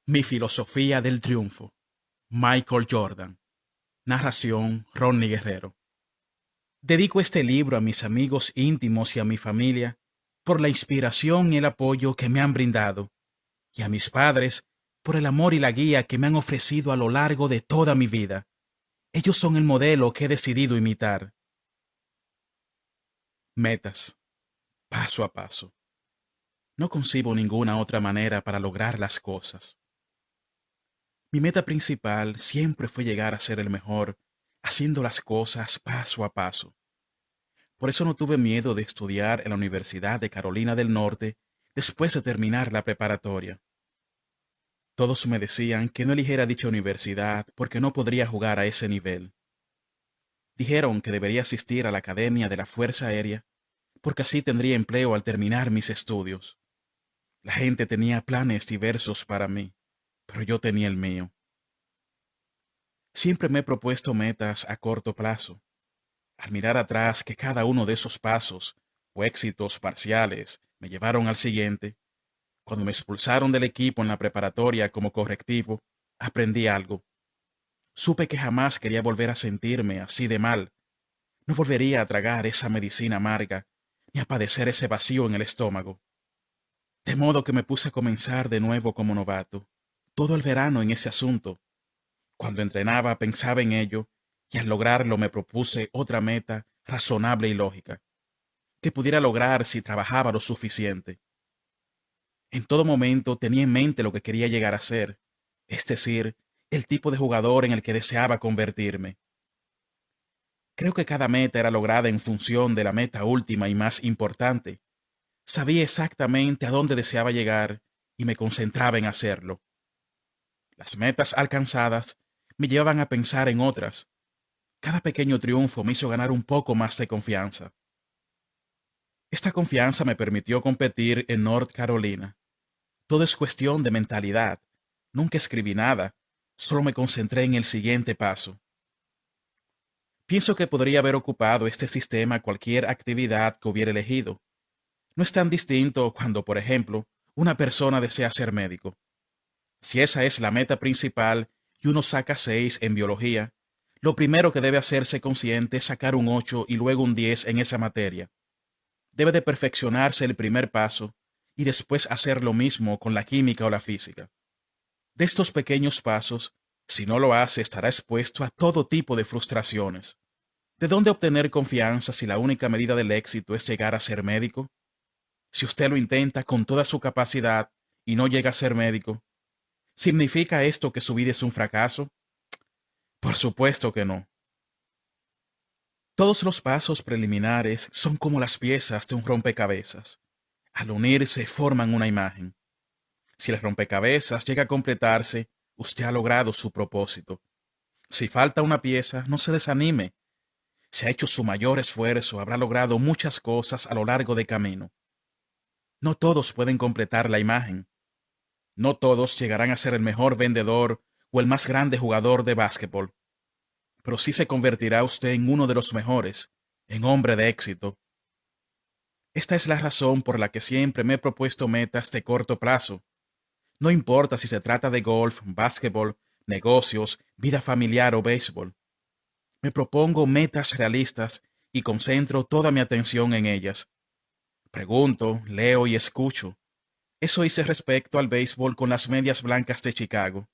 Mi filosofía del triunfo. Michael Jordan. Narración Ronnie Guerrero. Dedico este libro a mis amigos íntimos y a mi familia por la inspiración y el apoyo que me han brindado, y a mis padres por el amor y la guía que me han ofrecido a lo largo de toda mi vida. Ellos son el modelo que he decidido imitar. Metas. Paso a paso. No concibo ninguna otra manera para lograr las cosas. Mi meta principal siempre fue llegar a ser el mejor, haciendo las cosas paso a paso. Por eso no tuve miedo de estudiar en la Universidad de Carolina del Norte después de terminar la preparatoria. Todos me decían que no eligiera dicha universidad porque no podría jugar a ese nivel. Dijeron que debería asistir a la Academia de la Fuerza Aérea porque así tendría empleo al terminar mis estudios. La gente tenía planes diversos para mí, pero yo tenía el mío. Siempre me he propuesto metas a corto plazo. Al mirar atrás que cada uno de esos pasos o éxitos parciales me llevaron al siguiente, cuando me expulsaron del equipo en la preparatoria como correctivo, aprendí algo. Supe que jamás quería volver a sentirme así de mal. No volvería a tragar esa medicina amarga, ni a padecer ese vacío en el estómago. De modo que me puse a comenzar de nuevo como novato, todo el verano en ese asunto. Cuando entrenaba pensaba en ello, y al lograrlo me propuse otra meta razonable y lógica, que pudiera lograr si trabajaba lo suficiente. En todo momento tenía en mente lo que quería llegar a ser, es decir, el tipo de jugador en el que deseaba convertirme. Creo que cada meta era lograda en función de la meta última y más importante. Sabía exactamente a dónde deseaba llegar y me concentraba en hacerlo. Las metas alcanzadas me llevaban a pensar en otras. Cada pequeño triunfo me hizo ganar un poco más de confianza. Esta confianza me permitió competir en North Carolina. Todo es cuestión de mentalidad. Nunca escribí nada, solo me concentré en el siguiente paso. Pienso que podría haber ocupado este sistema cualquier actividad que hubiera elegido. No es tan distinto cuando, por ejemplo, una persona desea ser médico. Si esa es la meta principal y uno saca 6 en biología, lo primero que debe hacerse consciente es sacar un 8 y luego un 10 en esa materia. Debe de perfeccionarse el primer paso y después hacer lo mismo con la química o la física. De estos pequeños pasos, si no lo hace, estará expuesto a todo tipo de frustraciones. ¿De dónde obtener confianza si la única medida del éxito es llegar a ser médico? Si usted lo intenta con toda su capacidad y no llega a ser médico, ¿significa esto que su vida es un fracaso? Por supuesto que no. Todos los pasos preliminares son como las piezas de un rompecabezas. Al unirse forman una imagen. Si el rompecabezas llega a completarse, usted ha logrado su propósito. Si falta una pieza, no se desanime. Si ha hecho su mayor esfuerzo, habrá logrado muchas cosas a lo largo del camino. No todos pueden completar la imagen. No todos llegarán a ser el mejor vendedor o el más grande jugador de básquetbol. Pero sí se convertirá usted en uno de los mejores, en hombre de éxito. Esta es la razón por la que siempre me he propuesto metas de corto plazo. No importa si se trata de golf, básquetbol, negocios, vida familiar o béisbol. Me propongo metas realistas y concentro toda mi atención en ellas. Pregunto, leo y escucho. Eso hice respecto al béisbol con las Medias Blancas de Chicago.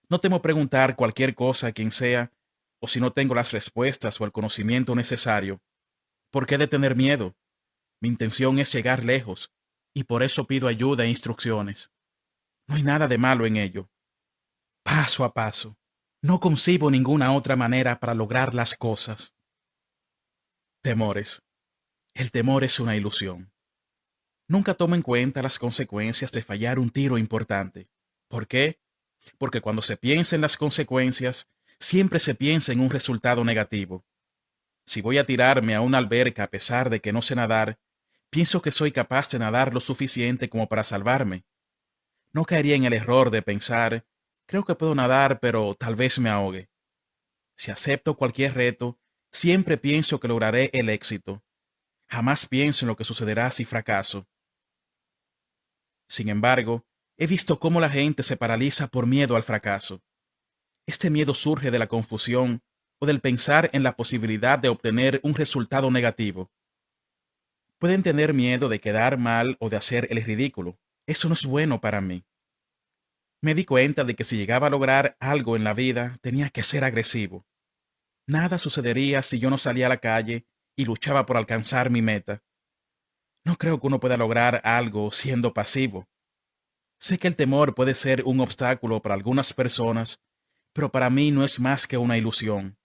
No temo preguntar cualquier cosa a quien sea, o si no tengo las respuestas o el conocimiento necesario. ¿Por qué de tener miedo? Mi intención es llegar lejos, y por eso pido ayuda e instrucciones. No hay nada de malo en ello. Paso a paso. No concibo ninguna otra manera para lograr las cosas. Temores. El temor es una ilusión. Nunca tomo en cuenta las consecuencias de fallar un tiro importante. ¿Por qué? Porque cuando se piensa en las consecuencias, siempre se piensa en un resultado negativo. Si voy a tirarme a una alberca a pesar de que no sé nadar, pienso que soy capaz de nadar lo suficiente como para salvarme. No caería en el error de pensar, creo que puedo nadar, pero tal vez me ahogue. Si acepto cualquier reto, siempre pienso que lograré el éxito. Jamás pienso en lo que sucederá si fracaso. Sin embargo, He visto cómo la gente se paraliza por miedo al fracaso. Este miedo surge de la confusión o del pensar en la posibilidad de obtener un resultado negativo. Pueden tener miedo de quedar mal o de hacer el ridículo. Eso no es bueno para mí. Me di cuenta de que si llegaba a lograr algo en la vida, tenía que ser agresivo. Nada sucedería si yo no salía a la calle y luchaba por alcanzar mi meta. No creo que uno pueda lograr algo siendo pasivo. Sé que el temor puede ser un obstáculo para algunas personas, pero para mí no es más que una ilusión.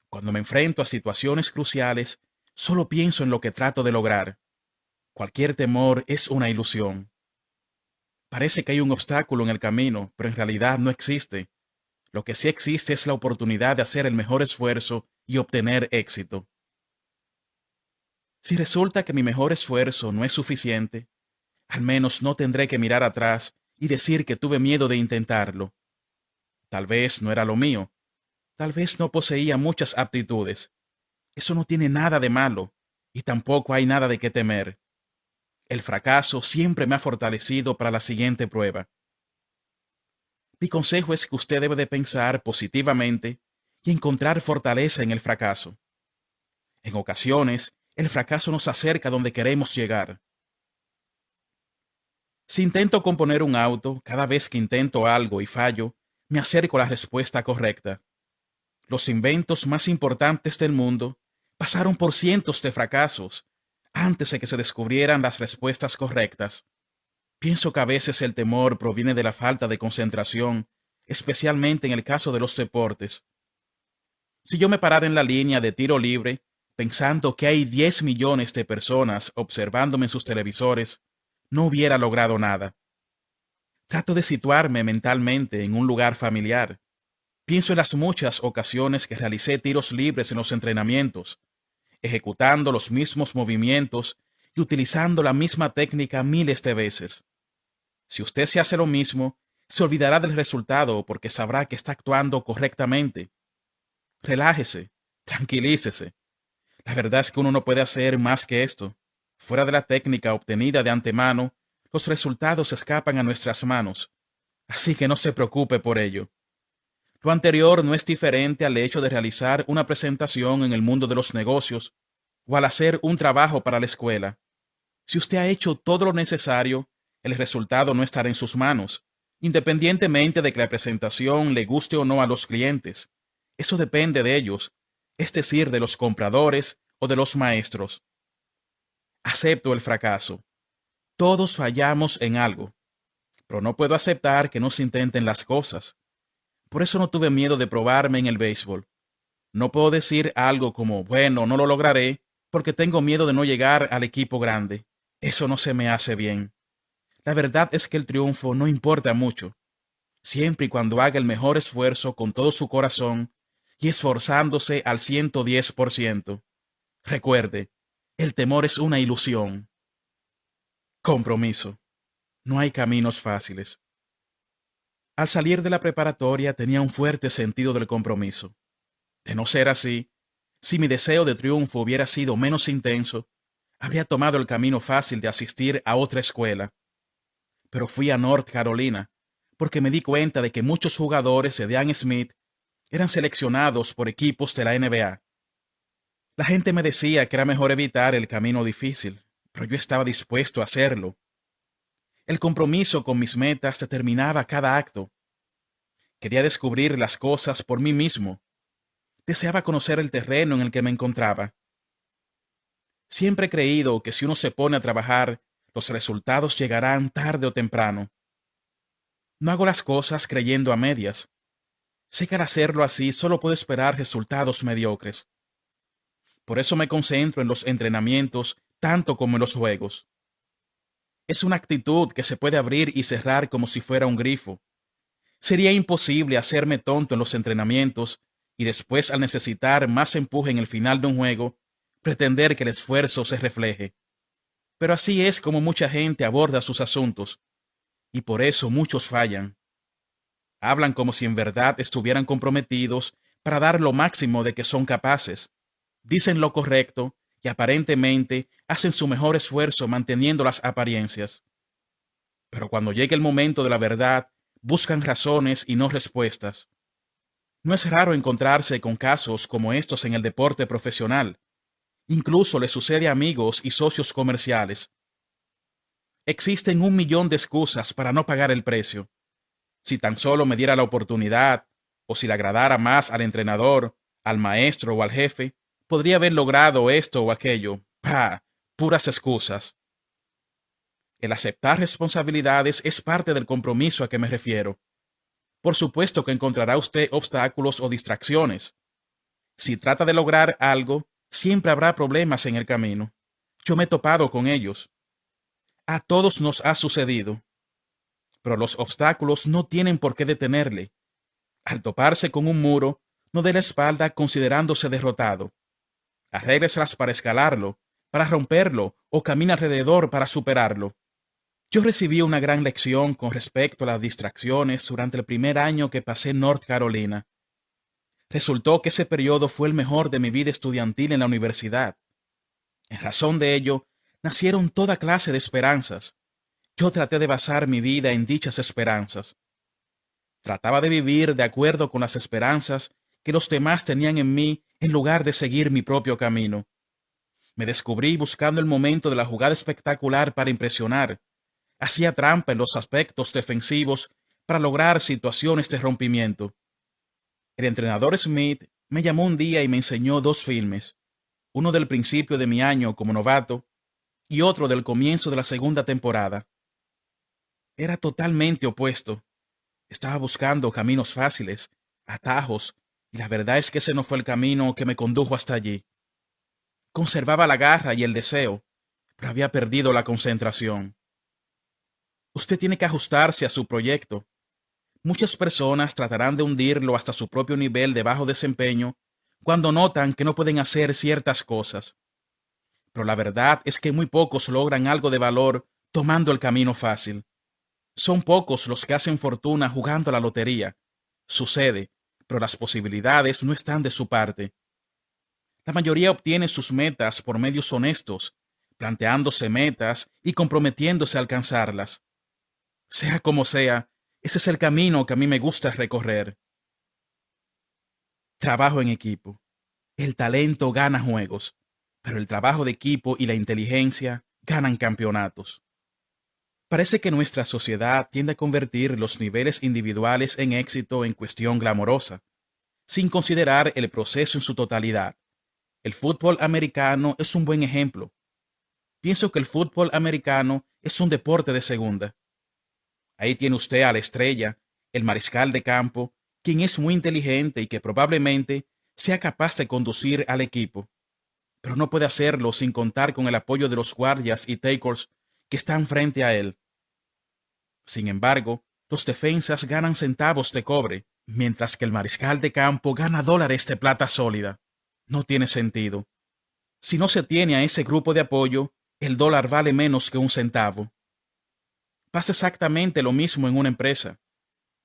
Cuando me enfrento a situaciones cruciales, solo pienso en lo que trato de lograr. Cualquier temor es una ilusión. Parece que hay un obstáculo en el camino, pero en realidad no existe. Lo que sí existe es la oportunidad de hacer el mejor esfuerzo y obtener éxito. Si resulta que mi mejor esfuerzo no es suficiente, al menos no tendré que mirar atrás y decir que tuve miedo de intentarlo. Tal vez no era lo mío. Tal vez no poseía muchas aptitudes. Eso no tiene nada de malo, y tampoco hay nada de qué temer. El fracaso siempre me ha fortalecido para la siguiente prueba. Mi consejo es que usted debe de pensar positivamente y encontrar fortaleza en el fracaso. En ocasiones, el fracaso nos acerca a donde queremos llegar. Si intento componer un auto, cada vez que intento algo y fallo, me acerco a la respuesta correcta. Los inventos más importantes del mundo pasaron por cientos de fracasos antes de que se descubrieran las respuestas correctas. Pienso que a veces el temor proviene de la falta de concentración, especialmente en el caso de los deportes. Si yo me parara en la línea de tiro libre, pensando que hay 10 millones de personas observándome en sus televisores, no hubiera logrado nada. Trato de situarme mentalmente en un lugar familiar. Pienso en las muchas ocasiones que realicé tiros libres en los entrenamientos, ejecutando los mismos movimientos y utilizando la misma técnica miles de veces. Si usted se hace lo mismo, se olvidará del resultado porque sabrá que está actuando correctamente. Relájese, tranquilícese. La verdad es que uno no puede hacer más que esto. Fuera de la técnica obtenida de antemano, los resultados escapan a nuestras manos. Así que no se preocupe por ello. Lo anterior no es diferente al hecho de realizar una presentación en el mundo de los negocios o al hacer un trabajo para la escuela. Si usted ha hecho todo lo necesario, el resultado no estará en sus manos, independientemente de que la presentación le guste o no a los clientes. Eso depende de ellos, es decir, de los compradores o de los maestros. Acepto el fracaso. Todos fallamos en algo, pero no puedo aceptar que no se intenten las cosas. Por eso no tuve miedo de probarme en el béisbol. No puedo decir algo como, bueno, no lo lograré porque tengo miedo de no llegar al equipo grande. Eso no se me hace bien. La verdad es que el triunfo no importa mucho, siempre y cuando haga el mejor esfuerzo con todo su corazón y esforzándose al 110%. Recuerde, el temor es una ilusión. Compromiso. No hay caminos fáciles. Al salir de la preparatoria tenía un fuerte sentido del compromiso. De no ser así, si mi deseo de triunfo hubiera sido menos intenso, habría tomado el camino fácil de asistir a otra escuela. Pero fui a North Carolina porque me di cuenta de que muchos jugadores de Dean Smith eran seleccionados por equipos de la NBA. La gente me decía que era mejor evitar el camino difícil, pero yo estaba dispuesto a hacerlo. El compromiso con mis metas determinaba cada acto. Quería descubrir las cosas por mí mismo. Deseaba conocer el terreno en el que me encontraba. Siempre he creído que si uno se pone a trabajar, los resultados llegarán tarde o temprano. No hago las cosas creyendo a medias. Sé que al hacerlo así solo puedo esperar resultados mediocres. Por eso me concentro en los entrenamientos tanto como en los juegos. Es una actitud que se puede abrir y cerrar como si fuera un grifo. Sería imposible hacerme tonto en los entrenamientos y después, al necesitar más empuje en el final de un juego, pretender que el esfuerzo se refleje. Pero así es como mucha gente aborda sus asuntos, y por eso muchos fallan. Hablan como si en verdad estuvieran comprometidos para dar lo máximo de que son capaces. Dicen lo correcto y aparentemente hacen su mejor esfuerzo manteniendo las apariencias. pero cuando llega el momento de la verdad, buscan razones y no respuestas. No es raro encontrarse con casos como estos en el deporte profesional. Incluso le sucede a amigos y socios comerciales. Existen 1 millón de excusas para no pagar el precio. Si tan solo me diera la oportunidad, o si le agradara más al entrenador, al maestro o al jefe, podría haber logrado esto o aquello. ¡Pah! Puras excusas. El aceptar responsabilidades es parte del compromiso a que me refiero. Por supuesto que encontrará usted obstáculos o distracciones. Si trata de lograr algo, siempre habrá problemas en el camino. Yo me he topado con ellos. A todos nos ha sucedido. Pero los obstáculos no tienen por qué detenerle. Al toparse con un muro, no dé la espalda considerándose derrotado. Arrégleselas para escalarlo, para romperlo o camine alrededor para superarlo. Yo recibí una gran lección con respecto a las distracciones durante el primer año que pasé en North Carolina. Resultó que ese periodo fue el mejor de mi vida estudiantil en la universidad. En razón de ello, nacieron toda clase de esperanzas. Yo traté de basar mi vida en dichas esperanzas. Trataba de vivir de acuerdo con las esperanzas que los demás tenían en mí en lugar de seguir mi propio camino. Me descubrí buscando el momento de la jugada espectacular para impresionar. Hacía trampa en los aspectos defensivos para lograr situaciones de rompimiento. El entrenador Smith me llamó un día y me enseñó 2 filmes, uno del principio de mi año como novato y otro del comienzo de la segunda temporada. Era totalmente opuesto. Estaba buscando caminos fáciles, atajos, y la verdad es que ese no fue el camino que me condujo hasta allí. Conservaba la garra y el deseo, pero había perdido la concentración. Usted tiene que ajustarse a su proyecto. Muchas personas tratarán de hundirlo hasta su propio nivel de bajo desempeño cuando notan que no pueden hacer ciertas cosas. Pero la verdad es que muy pocos logran algo de valor tomando el camino fácil. Son pocos los que hacen fortuna jugando a la lotería. Sucede, pero las posibilidades no están de su parte. La mayoría obtiene sus metas por medios honestos, planteándose metas y comprometiéndose a alcanzarlas. Sea como sea, ese es el camino que a mí me gusta recorrer. Trabajo en equipo. El talento gana juegos, pero el trabajo de equipo y la inteligencia ganan campeonatos. Parece que nuestra sociedad tiende a convertir los niveles individuales en éxito en cuestión glamorosa, sin considerar el proceso en su totalidad. El fútbol americano es un buen ejemplo. Pienso que el fútbol americano es un deporte de segunda. Ahí tiene usted a la estrella, el mariscal de campo, quien es muy inteligente y que probablemente sea capaz de conducir al equipo, pero no puede hacerlo sin contar con el apoyo de los guardias y tackles que están frente a él. Sin embargo, los defensas ganan centavos de cobre, mientras que el mariscal de campo gana dólares de plata sólida. No tiene sentido. Si no se tiene a ese grupo de apoyo, el dólar vale menos que un centavo. Pasa exactamente lo mismo en una empresa.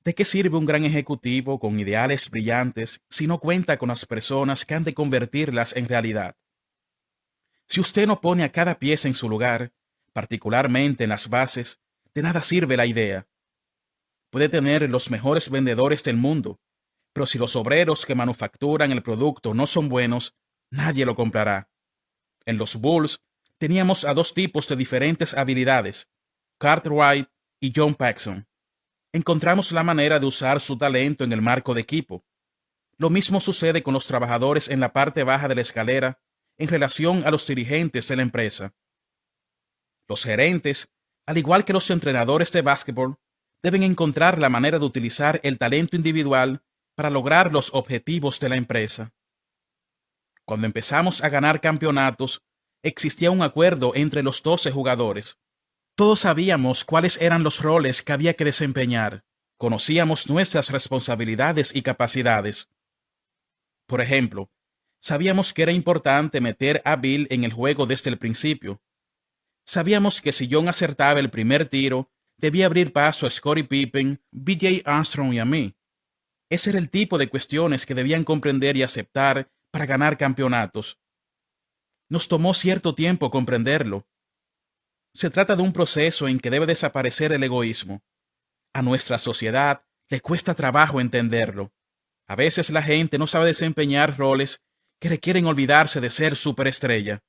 ¿De qué sirve un gran ejecutivo con ideales brillantes si no cuenta con las personas que han de convertirlas en realidad? Si usted no pone a cada pieza en su lugar, particularmente en las bases, de nada sirve la idea. Puede tener los mejores vendedores del mundo, pero si los obreros que manufacturan el producto no son buenos, nadie lo comprará. En los Bulls teníamos a 2 tipos de diferentes habilidades, Cartwright y John Paxson. Encontramos la manera de usar su talento en el marco de equipo. Lo mismo sucede con los trabajadores en la parte baja de la escalera en relación a los dirigentes de la empresa. Los gerentes, al igual que los entrenadores de básquetbol, deben encontrar la manera de utilizar el talento individual para lograr los objetivos de la empresa. Cuando empezamos a ganar campeonatos, existía un acuerdo entre los 12 jugadores. Todos sabíamos cuáles eran los roles que había que desempeñar. Conocíamos nuestras responsabilidades y capacidades. Por ejemplo, sabíamos que era importante meter a Bill en el juego desde el principio. Sabíamos que si John acertaba el primer tiro, debía abrir paso a Scottie Pippen, B.J. Armstrong y a mí. Ese era el tipo de cuestiones que debían comprender y aceptar para ganar campeonatos. Nos tomó cierto tiempo comprenderlo. Se trata de un proceso en que debe desaparecer el egoísmo. A nuestra sociedad le cuesta trabajo entenderlo. A veces la gente no sabe desempeñar roles que requieren olvidarse de ser superestrella.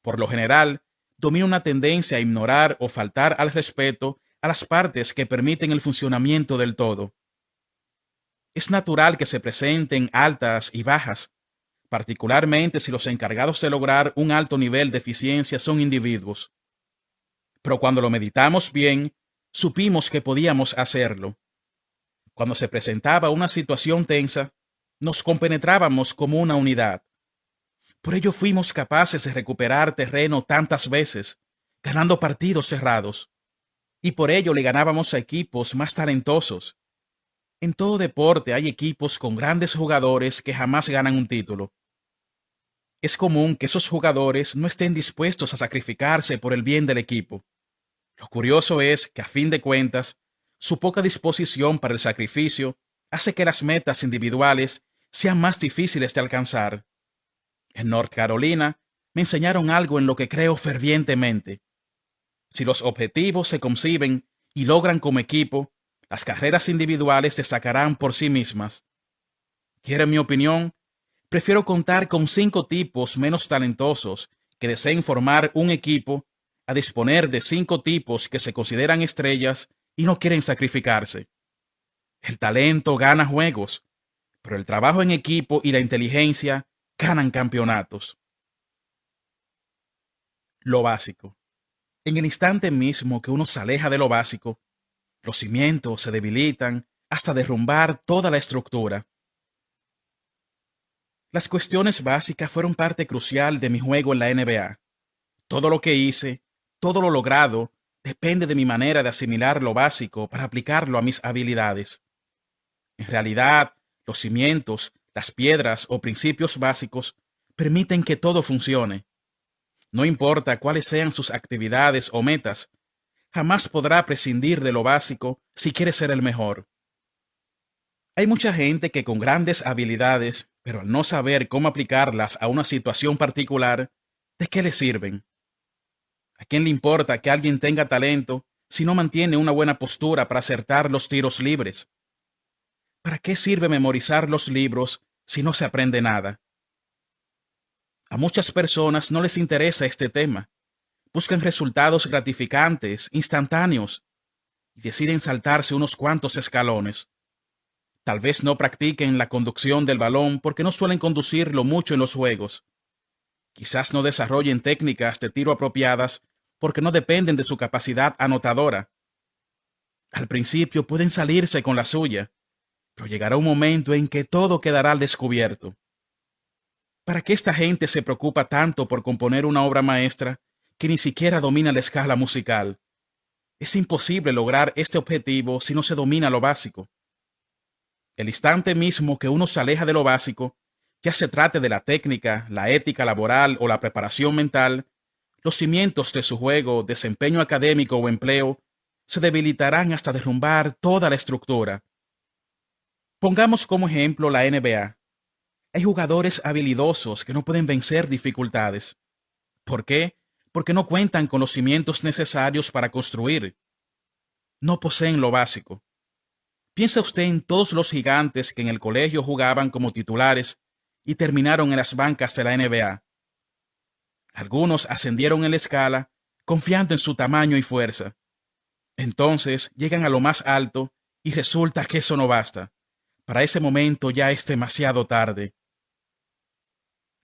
Por lo general, domina una tendencia a ignorar o faltar al respeto a las partes que permiten el funcionamiento del todo. Es natural que se presenten altas y bajas, particularmente si los encargados de lograr un alto nivel de eficiencia son individuos. Pero cuando lo meditamos bien, supimos que podíamos hacerlo. Cuando se presentaba una situación tensa, nos compenetrábamos como una unidad. Por ello fuimos capaces de recuperar terreno tantas veces, ganando partidos cerrados. Y por ello le ganábamos a equipos más talentosos. En todo deporte hay equipos con grandes jugadores que jamás ganan un título. Es común que esos jugadores no estén dispuestos a sacrificarse por el bien del equipo. Lo curioso es que, a fin de cuentas, su poca disposición para el sacrificio hace que las metas individuales sean más difíciles de alcanzar. En North Carolina me enseñaron algo en lo que creo fervientemente. Si los objetivos se conciben y logran como equipo, las carreras individuales destacarán por sí mismas. ¿Quieren mi opinión? Prefiero contar con 5 tipos menos talentosos que deseen formar un equipo a disponer de 5 tipos que se consideran estrellas y no quieren sacrificarse. El talento gana juegos, pero el trabajo en equipo y la inteligencia ganan campeonatos. Lo básico. En el instante mismo que uno se aleja de lo básico, los cimientos se debilitan hasta derrumbar toda la estructura. Las cuestiones básicas fueron parte crucial de mi juego en la NBA. Todo lo que hice, todo lo logrado, depende de mi manera de asimilar lo básico para aplicarlo a mis habilidades. En realidad, los cimientos, las piedras o principios básicos permiten que todo funcione. No importa cuáles sean sus actividades o metas, jamás podrá prescindir de lo básico si quiere ser el mejor. Hay mucha gente que con grandes habilidades, pero al no saber cómo aplicarlas a una situación particular, ¿de qué le sirven? ¿A quién le importa que alguien tenga talento si no mantiene una buena postura para acertar los tiros libres? ¿Para qué sirve memorizar los libros si no se aprende nada? A muchas personas no les interesa este tema. Buscan resultados gratificantes, instantáneos, y deciden saltarse unos cuantos escalones. Tal vez no practiquen la conducción del balón porque no suelen conducirlo mucho en los juegos. Quizás no desarrollen técnicas de tiro apropiadas porque no dependen de su capacidad anotadora. Al principio pueden salirse con la suya, pero llegará un momento en que todo quedará al descubierto. ¿Para qué esta gente se preocupa tanto por componer una obra maestra que ni siquiera domina la escala musical? Es imposible lograr este objetivo si no se domina lo básico. El instante mismo que uno se aleja de lo básico, ya se trate de la técnica, la ética laboral o la preparación mental, los cimientos de su juego, desempeño académico o empleo se debilitarán hasta derrumbar toda la estructura. Pongamos como ejemplo la NBA. Hay jugadores habilidosos que no pueden vencer dificultades. ¿Por qué? Porque no cuentan con los cimientos necesarios para construir. No poseen lo básico. Piensa usted en todos los gigantes que en el colegio jugaban como titulares y terminaron en las bancas de la NBA. Algunos ascendieron en la escala confiando en su tamaño y fuerza. Entonces llegan a lo más alto y resulta que eso no basta. Para ese momento ya es demasiado tarde.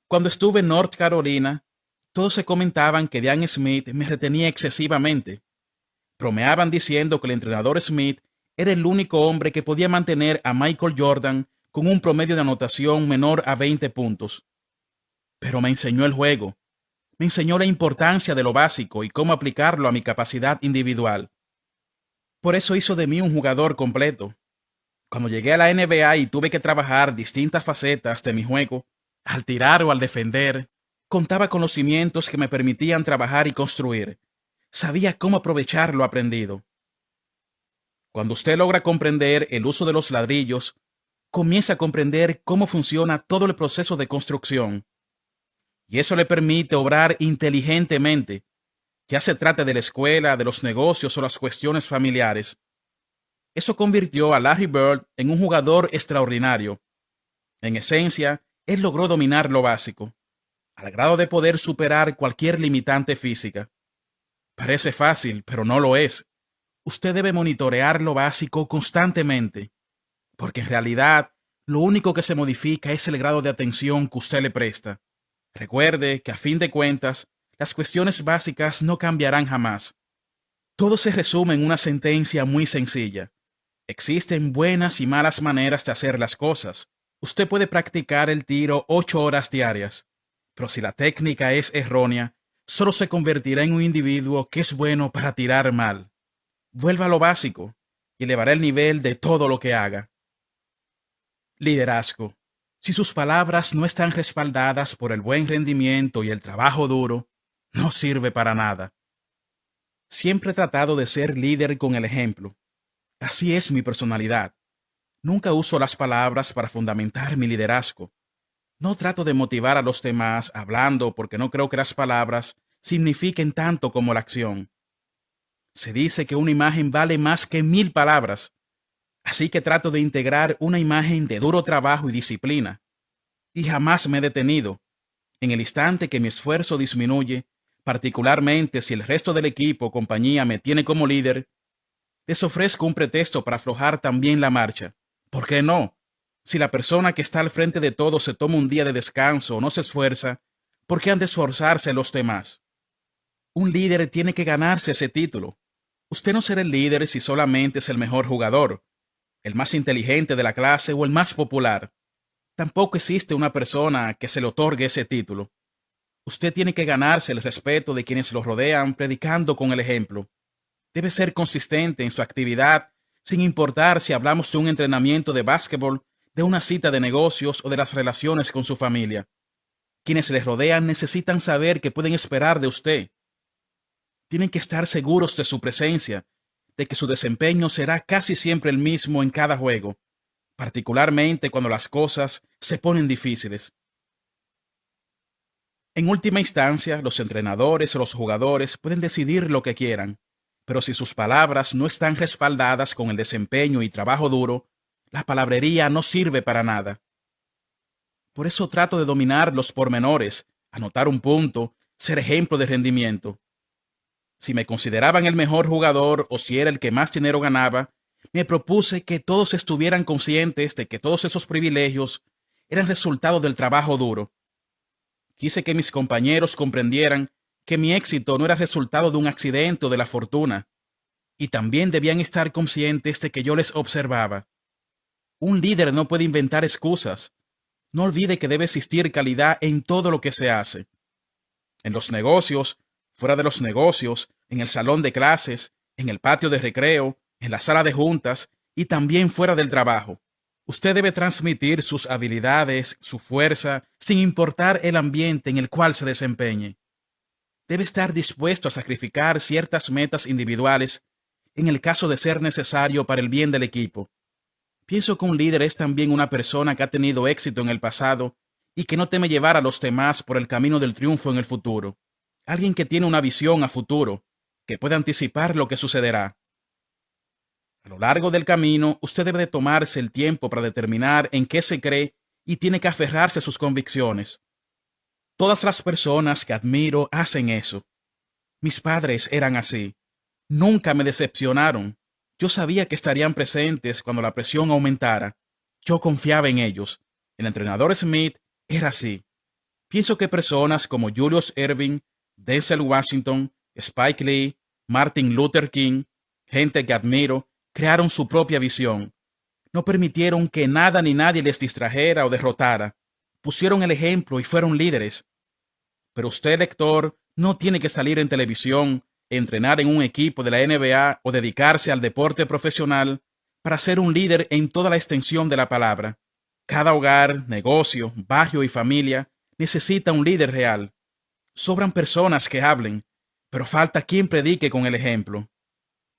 Cuando estuve en North Carolina, todos se comentaban que Dean Smith me retenía excesivamente. Bromeaban diciendo que el entrenador Smith era el único hombre que podía mantener a Michael Jordan con un promedio de anotación menor a 20 puntos. Pero me enseñó el juego. Me enseñó la importancia de lo básico y cómo aplicarlo a mi capacidad individual. Por eso hizo de mí un jugador completo. Cuando llegué a la NBA y tuve que trabajar distintas facetas de mi juego, al tirar o al defender, contaba con los cimientos que me permitían trabajar y construir. Sabía cómo aprovechar lo aprendido. Cuando usted logra comprender el uso de los ladrillos, comienza a comprender cómo funciona todo el proceso de construcción. Y eso le permite obrar inteligentemente, ya se trate de la escuela, de los negocios o las cuestiones familiares. Eso convirtió a Larry Bird en un jugador extraordinario. En esencia, él logró dominar lo básico, al grado de poder superar cualquier limitante física. Parece fácil, pero no lo es. Usted debe monitorear lo básico constantemente, porque en realidad lo único que se modifica es el grado de atención que usted le presta. Recuerde que a fin de cuentas, las cuestiones básicas no cambiarán jamás. Todo se resume en una sentencia muy sencilla. Existen buenas y malas maneras de hacer las cosas. Usted puede practicar el tiro 8 horas diarias, pero si la técnica es errónea, solo se convertirá en un individuo que es bueno para tirar mal. Vuelva a lo básico y elevará el nivel de todo lo que haga. Liderazgo. Si sus palabras no están respaldadas por el buen rendimiento y el trabajo duro, no sirve para nada. Siempre he tratado de ser líder con el ejemplo. Así es mi personalidad. Nunca uso las palabras para fundamentar mi liderazgo. No trato de motivar a los demás hablando porque no creo que las palabras signifiquen tanto como la acción. Se dice que una imagen vale más que 1000 palabras. Así que trato de integrar una imagen de duro trabajo y disciplina. Y jamás me he detenido. En el instante que mi esfuerzo disminuye, particularmente si el resto del equipo o compañía me tiene como líder, les ofrezco un pretexto para aflojar también la marcha. ¿Por qué no? Si la persona que está al frente de todo se toma un día de descanso o no se esfuerza, ¿por qué han de esforzarse los demás? Un líder tiene que ganarse ese título. Usted no será el líder si solamente es el mejor jugador, el más inteligente de la clase o el más popular. Tampoco existe una persona que se le otorgue ese título. Usted tiene que ganarse el respeto de quienes lo rodean predicando con el ejemplo. Debe ser consistente en su actividad, sin importar si hablamos de un entrenamiento de básquetbol, de una cita de negocios o de las relaciones con su familia. Quienes le rodean necesitan saber que pueden esperar de usted. Tienen que estar seguros de su presencia, de que su desempeño será casi siempre el mismo en cada juego, particularmente cuando las cosas se ponen difíciles. En última instancia, los entrenadores o los jugadores pueden decidir lo que quieran, pero si sus palabras no están respaldadas con el desempeño y trabajo duro, la palabrería no sirve para nada. Por eso trato de dominar los pormenores, anotar un punto, ser ejemplo de rendimiento. Si me consideraban el mejor jugador o si era el que más dinero ganaba, me propuse que todos estuvieran conscientes de que todos esos privilegios eran resultado del trabajo duro. Quise que mis compañeros comprendieran que mi éxito no era resultado de un accidente o de la fortuna, y también debían estar conscientes de que yo les observaba. Un líder no puede inventar excusas. No olvide que debe existir calidad en todo lo que se hace. En los negocios, fuera de los negocios, en el salón de clases, en el patio de recreo, en la sala de juntas y también fuera del trabajo. Usted debe transmitir sus habilidades, su fuerza, sin importar el ambiente en el cual se desempeñe. Debe estar dispuesto a sacrificar ciertas metas individuales en el caso de ser necesario para el bien del equipo. Pienso que un líder es también una persona que ha tenido éxito en el pasado y que no teme llevar a los demás por el camino del triunfo en el futuro. Alguien que tiene una visión a futuro, que puede anticipar lo que sucederá. A lo largo del camino, usted debe de tomarse el tiempo para determinar en qué se cree y tiene que aferrarse a sus convicciones. Todas las personas que admiro hacen eso. Mis padres eran así. Nunca me decepcionaron. Yo sabía que estarían presentes cuando la presión aumentara. Yo confiaba en ellos. El entrenador Smith era así. Pienso que personas como Julius Erving, Denzel Washington, Spike Lee, Martin Luther King, gente que admiro, crearon su propia visión. No permitieron que nada ni nadie les distrajera o derrotara. Pusieron el ejemplo y fueron líderes. Pero usted, lector, no tiene que salir en televisión, entrenar en un equipo de la NBA o dedicarse al deporte profesional para ser un líder en toda la extensión de la palabra. Cada hogar, negocio, barrio y familia necesita un líder real. Sobran personas que hablen, pero falta quien predique con el ejemplo.